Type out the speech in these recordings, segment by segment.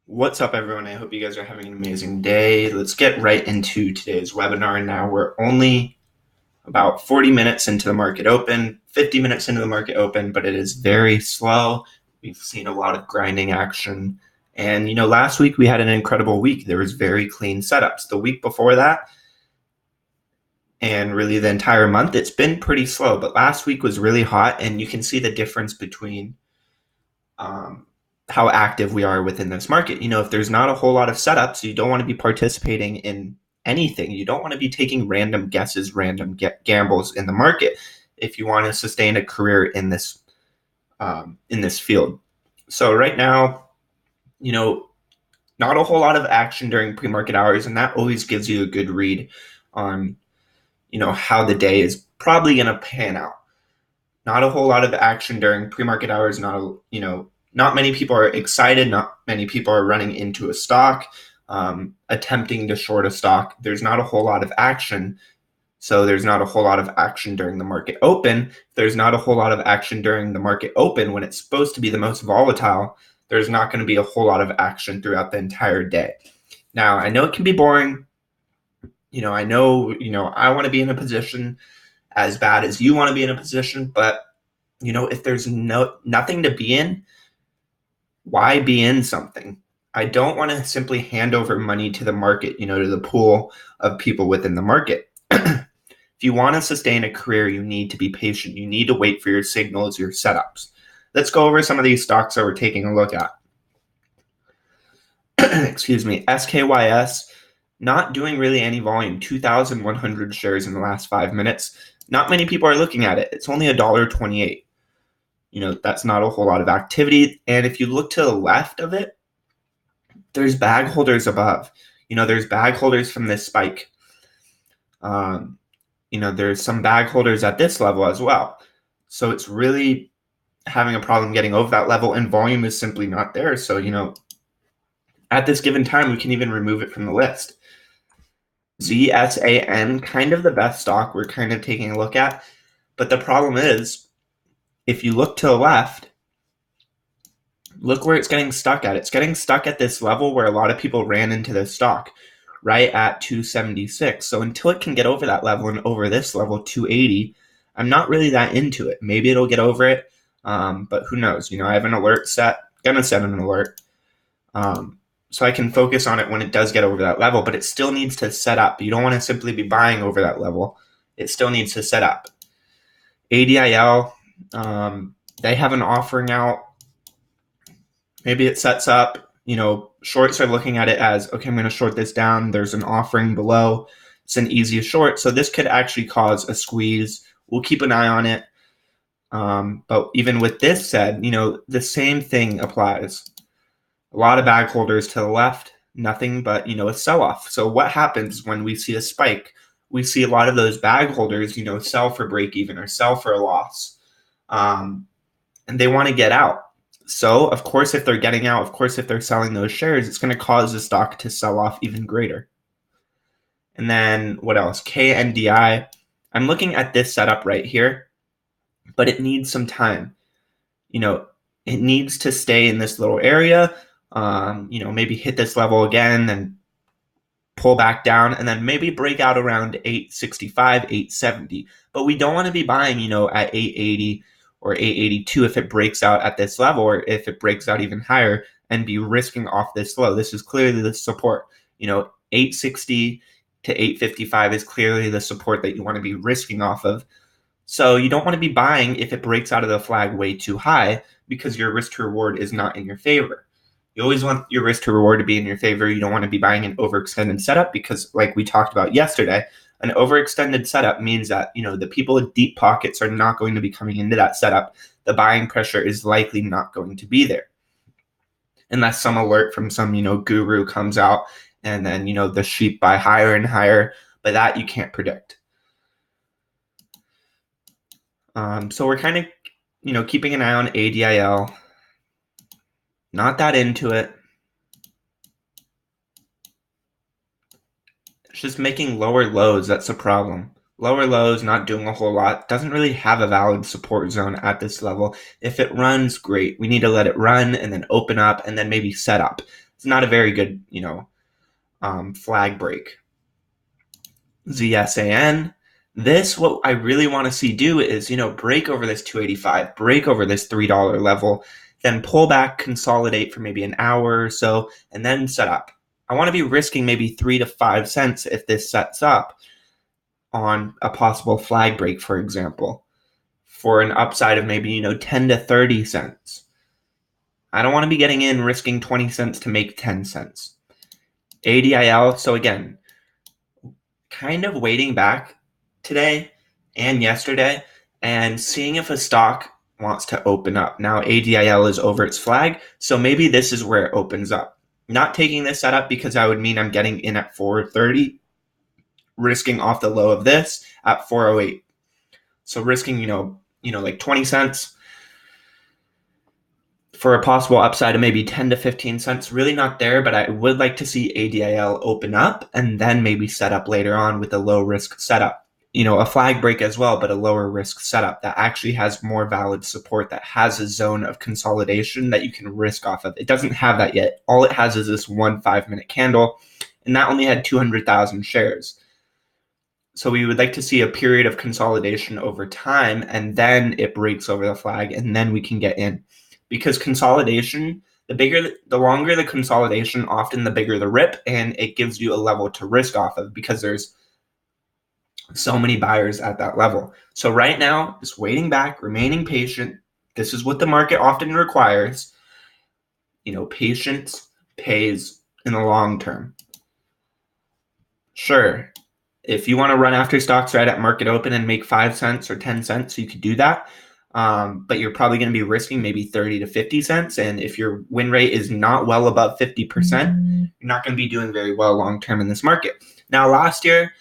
What's up, everyone? I hope you guys are having an amazing day. Let's get right into today's webinar now. We're only about 40 minutes into the market open, 50 minutes into the market open, but it is very slow. We've seen a lot of grinding action. And, last week we had an incredible week. There was very clean setups. The week before that, and really the entire month, it's been pretty slow. But last week was really hot, and you can see the difference between um, how active we are within this market. If there's not a whole lot of setups, you don't want to be participating in anything. You don't want to be taking random guesses, random gambles in the market if you want to sustain a career in this field. So right now, not a whole lot of action during pre-market hours, and that always gives you a good read on how the day is probably going to pan out. Not a whole lot of action during pre-market hours. Not many people are excited. Not many people are running into a stock, attempting to short a stock. There's not a whole lot of action. So there's not a whole lot of action during the market open. There's not a whole lot of action during the market open when it's supposed to be the most volatile. There's not going to be a whole lot of action throughout the entire day. Now, I know it can be boring. I know, I want to be in a position as bad as you want to be in a position, but if there's nothing to be in, why be in something? I don't want to simply hand over money to the market, to the pool of people within the market. If you want to sustain a career, you need to be patient. You need to wait for your signals, your setups. Let's go over some of these stocks that we're taking a look at. Excuse me, SKYS, not doing really any volume, 2,100 shares in the last 5 minutes. Not many people are looking at it. It's only $1.28. That's not a whole lot of activity. And if you look to the left of it, there's bag holders above. There's bag holders from this spike. There's some bag holders at this level as well. So it's really having a problem getting over that level, and volume is simply not there. So, at this given time, we can even remove it from the list. ZSAN, kind of the best stock we're kind of taking a look at. But the problem is, if you look to the left, look where it's getting stuck at. It's getting stuck at this level where a lot of people ran into this stock, right at 276. So until it can get over that level and over this level, 280, I'm not really that into it. Maybe it'll get over it, but who knows? I have an alert set, gonna set an alert, so I can focus on it when it does get over that level, but it still needs to set up. You don't want to simply be buying over that level. It still needs to set up. ADIL, they have an offering out. Maybe it sets up, shorts are looking at it as, okay, I'm going to short this down. There's an offering below. It's an easy short. So this could actually cause a squeeze. We'll keep an eye on it. But even with this said, the same thing applies. A lot of bag holders to the left, nothing but, a sell-off. So what happens when we see a spike? We see a lot of those bag holders, sell for break even or sell for a loss. And they want to get out. So, of course, if they're getting out, of course, if they're selling those shares, it's going to cause the stock to sell off even greater. And then what else? KNDI. I'm looking at this setup right here, but it needs some time. It needs to stay in this little area, maybe hit this level again and pull back down and then maybe break out around 865, 870. But we don't want to be buying, at 880 or 882 if it breaks out at this level, or if it breaks out even higher, and be risking off this low. This is clearly the support. 860 to 855 is clearly the support that you want to be risking off of. So you don't want to be buying if it breaks out of the flag way too high, because your risk to reward is not in your favor. You always want your risk to reward to be in your favor. You don't want to be buying an overextended setup, because like we talked about yesterday, an overextended setup means that, the people with deep pockets are not going to be coming into that setup. The buying pressure is likely not going to be there. Unless some alert from some, guru comes out and then, the sheep buy higher and higher, but that you can't predict. So we're kind of, keeping an eye on ADIL. Not that into it. It's just making lower lows. That's a problem. Lower lows, not doing a whole lot. Doesn't really have a valid support zone at this level. If it runs, great. We need to let it run and then open up and then maybe set up. It's not a very good, flag break. ZSAN. This, what I really want to see do is, break over this 285, break over this $3 level, then pull back, consolidate for maybe an hour or so, and then set up. I want to be risking maybe 3 to 5 cents if this sets up on a possible flag break, for example, for an upside of maybe, 10 to 30 cents. I don't want to be getting in risking 20 cents to make 10 cents. ADIL, so again, kind of waiting back today and yesterday and seeing if a stock wants to open up. Now ADIL is over its flag, so maybe this is where it opens up. Not taking this setup because that would mean I'm getting in at 430, risking off the low of this at 408. So risking, like 20 cents for a possible upside of maybe 10 to 15 cents. Really not there, but I would like to see ADIL open up and then maybe set up later on with a low risk setup. A flag break as well, but a lower risk setup that actually has more valid support, that has a zone of consolidation that you can risk off of. It doesn't have that yet. All it has is this 1 5-minute candle, and that only had 200,000 shares. So we would like to see a period of consolidation over time, and then it breaks over the flag, and then we can get in. Because consolidation, the longer the consolidation, often the bigger the rip, and it gives you a level to risk off of because there's so many buyers at that level. So right now, just waiting back, remaining patient. This is what the market often requires. Patience pays in the long term. Sure, if you want to run after stocks right at market open and make 5 cents or 10 cents, you could do that. But you're probably going to be risking maybe 30 to 50 cents. And if your win rate is not well above 50%, you're not going to be doing very well long-term in this market. Now, last year,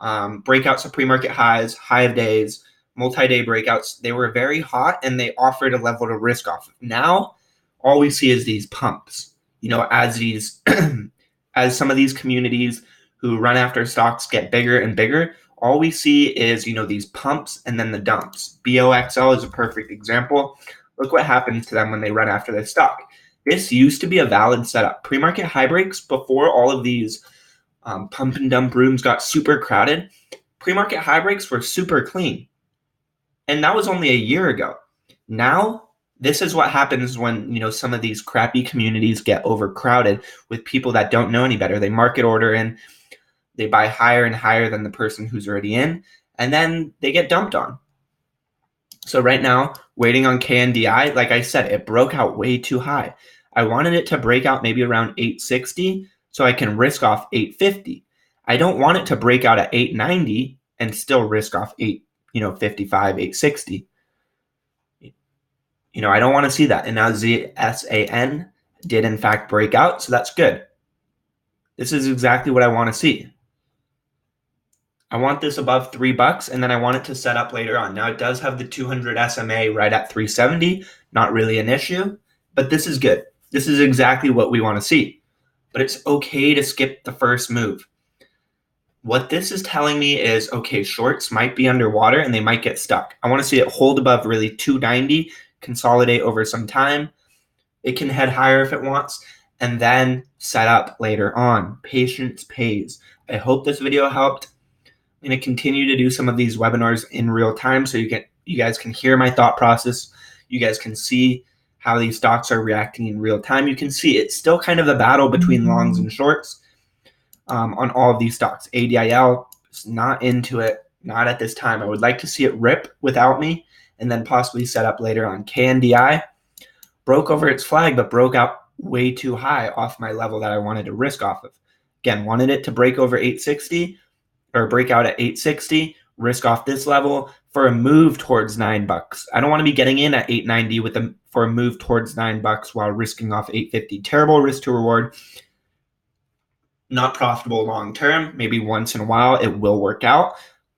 breakouts of pre-market highs, high of days, multi-day breakouts, they were very hot and they offered a level to risk off of. Now, all we see is these pumps, as some of these communities who run after stocks get bigger and bigger, all we see is, these pumps and then the dumps. BOXL is a perfect example. Look what happens to them when they run after this stock. This used to be a valid setup. Pre-market high breaks, before all of these pump and dump rooms got super crowded, pre-market high breaks were super clean. And that was only a year ago. Now, this is what happens when, some of these crappy communities get overcrowded with people that don't know any better. They market order in, they buy higher and higher than the person who's already in, and then they get dumped on. So right now, waiting on KNDI, like I said, it broke out way too high. I wanted it to break out maybe around 860 so I can risk off 850. I don't want it to break out at 890 and still risk off 855, 860. I don't want to see that. And now ZSAN did in fact break out, so that's good. This is exactly what I want to see. I want this above $3, and then I want it to set up later on. Now, it does have the 200 SMA right at 370, not really an issue, but this is good. This is exactly what we want to see. But it's okay to skip the first move. What this is telling me is, okay, shorts might be underwater and they might get stuck. I want to see it hold above really 290, consolidate over some time. It can head higher if it wants, and then set up later on. Patience pays. I hope this video helped. I'm going to continue to do some of these webinars in real time so you guys can hear my thought process. You guys can see how these stocks are reacting in real time. You can see it's still kind of a battle between longs and shorts on all of these stocks. ADIL is not into it, not at this time. I would like to see it rip without me and then possibly set up later on. KNDI broke over its flag, but broke out way too high off my level that I wanted to risk off of. Again, wanted it to break over 860 or break out at 860, risk off this level for a move towards $9. I don't want to be getting in at 890 for a move towards $9 while risking off 850. Terrible risk to reward. Not profitable long term. Maybe once in a while it will work out,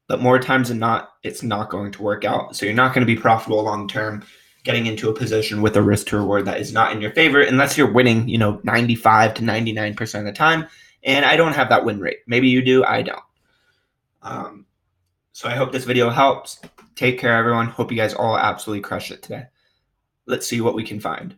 but more times than not, it's not going to work out. So you're not going to be profitable long term getting into a position with a risk to reward that is not in your favor unless you're winning, 95 to 99% of the time. And I don't have that win rate. Maybe you do, I don't. So I hope this video helps. Take care, everyone. Hope you guys all absolutely crush it today. Let's see what we can find.